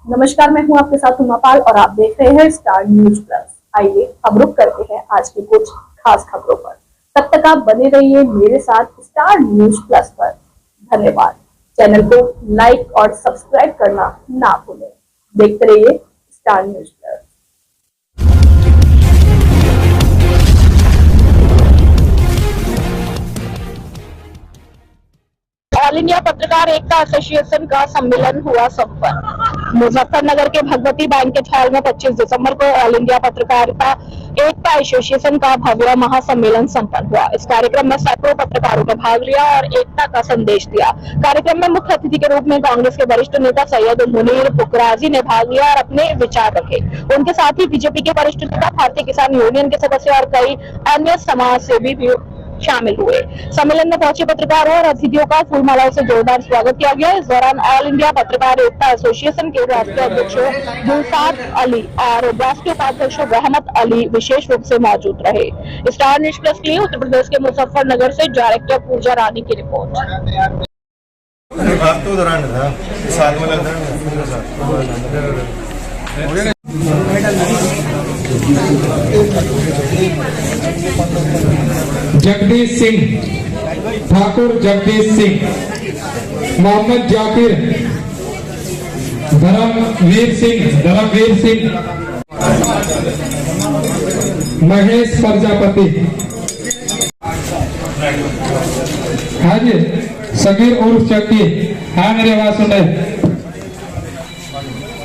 नमस्कार, मैं हूं आपके साथ उमापाल और आप देख रहे हैं स्टार न्यूज प्लस। आइए हम रुक करते हैं आज की कुछ खास खबरों पर। तब तक आप बने रहिए मेरे साथ स्टार न्यूज प्लस पर। धन्यवाद। चैनल को लाइक और सब्सक्राइब करना ना भूलें। देखते रहिए star news plus. All India पत्रकार एकता एसोसिएशन का सम्मेलन हुआ संपन्न। मुजफ्फरनगर के भगवती बैंकेट हॉल में 25 दिसंबर को ऑल इंडिया पत्रकारिता एकता एसोसिएशन का भव्य महासम्मेलन संपन्न हुआ। इस कार्यक्रम में सैकड़ों पत्रकारों ने भाग लिया और एकता का संदेश दिया। कार्यक्रम में मुख्य अतिथि के रूप में कांग्रेस के वरिष्ठ नेता सैयद मुनीर पुकराजी ने भाग लिया और अपने विचार रखे। उनके साथ ही बीजेपी के वरिष्ठ नेता, भारतीय किसान यूनियन के सदस्य और कई अन्य समाज सेवी भी शामिल हुए। सम्मेलन में पहुंचे पत्रकारों और अतिथियों का फूलमालाओं से जोरदार स्वागत किया गया। इस दौरान ऑल इंडिया पत्रकार एकता एसोसिएशन के राष्ट्रीय अध्यक्ष गुलफात अली और राष्ट्रीय उपाध्यक्ष रहमत अली विशेष रूप से मौजूद रहे। स्टार न्यूज प्लस के लिए उत्तर प्रदेश के मुजफ्फरनगर से डायरेक्टर पूजा रानी की रिपोर्ट। जगदीश सिंह ठाकुर, जगदीश सिंह, मोहम्मद जाकिर, धर्मवीर सिंह, महेश प्रजापति, हाँ जी, सगीर उर्फ चक्की, हाँ मेरी आवाज सुन रहे,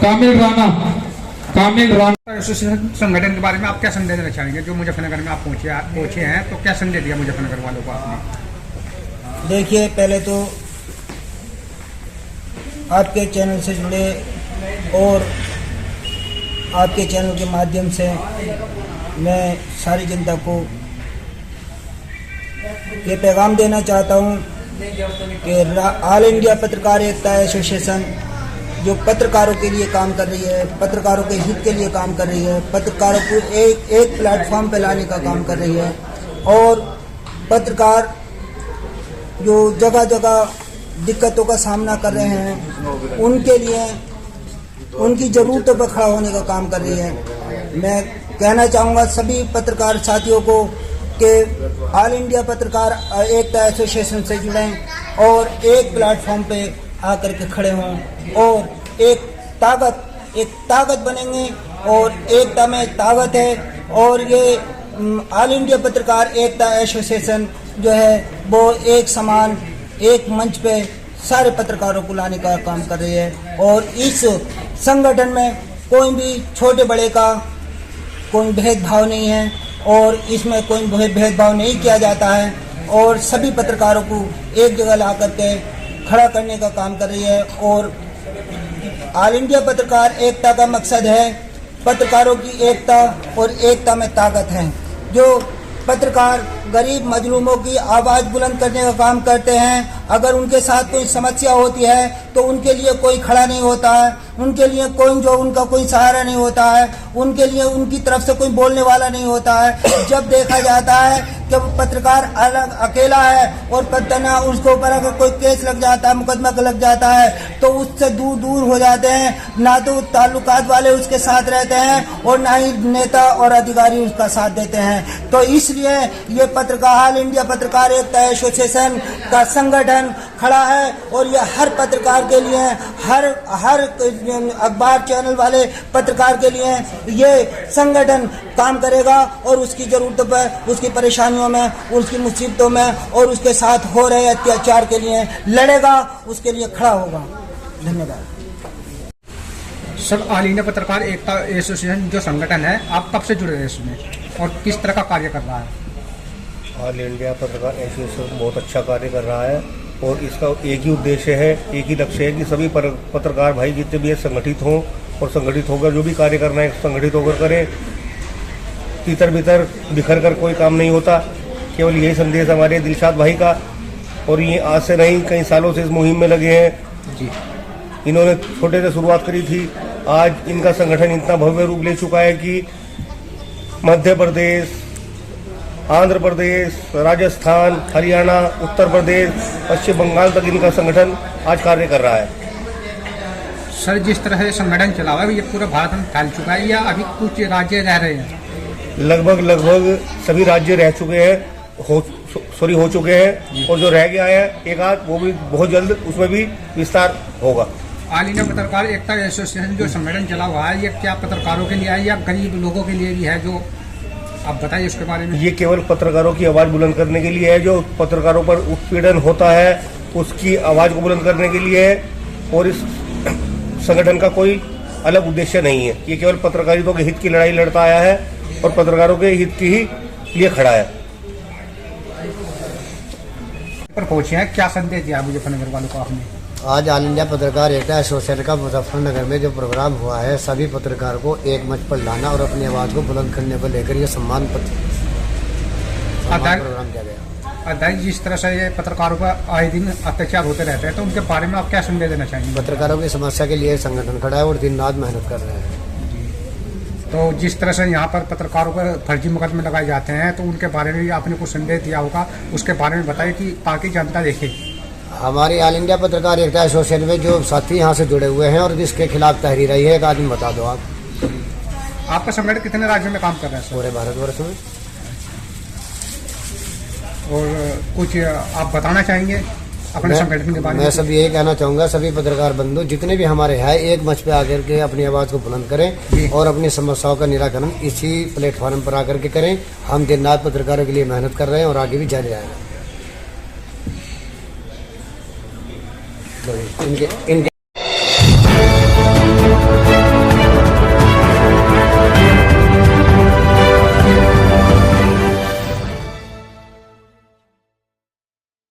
कामिल राणा एसोसिएशन संगठन के बारे में आप क्या संदेश देना चाहेंगे? जो मुजफ्फरनगर में आप पहुंचे हैं तो क्या संदेश दिया मुजफ्फरनगर वालों को आपने? देखिए, पहले तो आपके चैनल से जुड़े और आपके चैनल के माध्यम से मैं सारी जनता को ये पैगाम देना चाहता हूँ कि ऑल इंडिया पत्रकार एकता एसोसिएशन जो पत्रकारों के लिए काम कर रही है, पत्रकारों के हित के लिए काम कर रही है, पत्रकारों को एक प्लेटफॉर्म पे लाने का काम कर रही है और पत्रकार जो जगह जगह दिक्कतों का सामना कर रहे हैं उनके लिए उनकी ज़रूरतों पर खड़ा होने का काम कर रही है। मैं कहना चाहूँगा सभी पत्रकार साथियों को कि ऑल इंडिया पत्रकार एकता एसोसिएशन से जुड़ें और एक प्लेटफॉर्म पे आकर के खड़े हों और एक ताकत बनेंगे और एकता में ताकत है। और ये ऑल इंडिया पत्रकार एकता एसोसिएशन जो है वो एक समान एक मंच पे सारे पत्रकारों को लाने का काम कर रही है और इस संगठन में कोई भी छोटे बड़े का कोई भेदभाव नहीं है और इसमें कोई भेदभाव नहीं किया जाता है और सभी पत्रकारों को एक जगह ला करके खड़ा करने का काम कर रही है। और ऑल इंडिया पत्रकार एकता का मकसद है पत्रकारों की एकता और एकता में ताकत है। जो पत्रकार गरीब मजलूमों की आवाज़ बुलंद करने का काम करते हैं, अगर उनके साथ कोई समस्या होती है तो उनके लिए कोई खड़ा नहीं होता है, उनके लिए उनका कोई सहारा नहीं होता है, उनके लिए उनकी तरफ से कोई बोलने वाला नहीं होता है। जब देखा जाता है कि पत्रकार अकेला है और पतना उसके ऊपर अगर कोई केस लग जाता है, मुकदमा लग जाता है तो उससे दूर हो जाते हैं। ना तो ताल्लुकात वाले उसके साथ रहते हैं और ना ही नेता और अधिकारी उसका साथ देते हैं। तो इसलिए ये पत्रकार ऑल इंडिया पत्रकार एकता एसोसिएशन का संगठन खड़ा है और ये हर पत्रकार के लिए, हर अखबार चैनल वाले पत्रकार के लिए ये संगठन काम करेगा और उसकी जरूरतों पर, उसकी परेशानियों में, उसकी मुसीबतों में और उसके साथ हो रहे अत्याचार के लिए लड़ेगा, उसके लिए खड़ा होगा। धन्यवाद। सर, ऑल इंडिया पत्रकार एकता एसोसिएशन जो संगठन है, आप कब से जुड़े हैं इसमें और किस तरह का कार्य कर रहा है? ऑल इंडिया पत्रकार एसोसिएशन बहुत अच्छा कार्य कर रहा है और इसका एक ही उद्देश्य है, एक ही लक्ष्य है कि सभी पत्रकार भाई जितने भी संगठित हों और संगठित होकर जो भी कार्य करना है संगठित होकर करें। तितर बितर बिखर कर कोई काम नहीं होता। केवल यही संदेश हमारे दिलशाद भाई का, और ये आज से नहीं कई सालों से इस मुहिम में लगे हैं जी। इन्होंने छोटे से शुरुआत करी थी, आज इनका संगठन इतना भव्य रूप ले चुका है कि मध्य प्रदेश, आंध्र प्रदेश, राजस्थान, हरियाणा, उत्तर प्रदेश, पश्चिम बंगाल तक इनका संगठन आज कार्य कर रहा है। सर, जिस तरह से संगठन चला हुआ है ये पूरा भारत में फैल चुका है या अभी कुछ राज्य रह रहे हैं? लगभग सभी राज्य रह चुके हैं, हो चुके हैं, और जो रह गया है एक आध, वो भी बहुत जल्द उसमें भी विस्तार होगा। ऑल इंडिया पत्रकार एकता एसोसिएशन जो संगठन चला हुआ है, ये क्या पत्रकारों के लिए है या गरीब लोगों के लिए भी है? जो आप बताइए उसके बारे में। ये केवल पत्रकारों की आवाज बुलंद करने के लिए है। जो पत्रकारों पर उत्पीड़न होता है उसकी आवाज को बुलंद करने के लिए है, और इस संगठन का कोई अलग उद्देश्य नहीं है। ये केवल पत्रकारिता के हित की लड़ाई लड़ता आया है और पत्रकारों के हित की ही लिए खड़ा है। पर पहुंचे हैं, क्या संदेश दिया मुजफ्फरनगर वालों को आपने? आज ऑल इंडिया पत्रकार एकता एसोसिएशन का मुजफ्फरनगर में जो प्रोग्राम हुआ है, सभी पत्रकार को एक मंच पर लाना और अपनी आवाज़ को बुलंद करने को लेकर ये सम्मान प्रोग्राम किया गया। अध्यक्ष, जिस तरह से ये पत्रकारों पर आए दिन अत्याचार होते रहते हैं, तो उनके बारे में आप क्या संदेश देना चाहेंगे? पत्रकारों की समस्या के लिए संगठन खड़ा है और दिन रात मेहनत कर रहे हैं। तो जिस तरह से यहाँ पर पत्रकारों पर फर्जी मुकदमे लगाए जाते हैं, तो उनके बारे में भी आपने कुछ संदेश दिया होगा, उसके बारे में बताइए कि ताकि जनता देखे। हमारी ऑल इंडिया पत्रकार एकता एसोसिएशन में जो साथी यहाँ से जुड़े हुए हैं और जिसके खिलाफ तहरीर आई है, एक आदमी बता दो आप। आपका संगठन कितने राज्यों में काम कर रहा है सर? पूरे भारतवर्ष में। और कुछ आप बताना चाहेंगे अपने संगठन के बारे में? मैं सभी यही कहना चाहूँगा, सभी पत्रकार बंधु जितने भी हमारे हैं, एक मंच पे आकर के अपनी आवाज़ को बुलंद करें और अपनी समस्याओं का निराकरण इसी प्लेटफॉर्म पर आकर के करें। हम दिन रात पत्रकारों के लिए मेहनत कर रहे हैं और आगे भी जारी रहेगा। इनके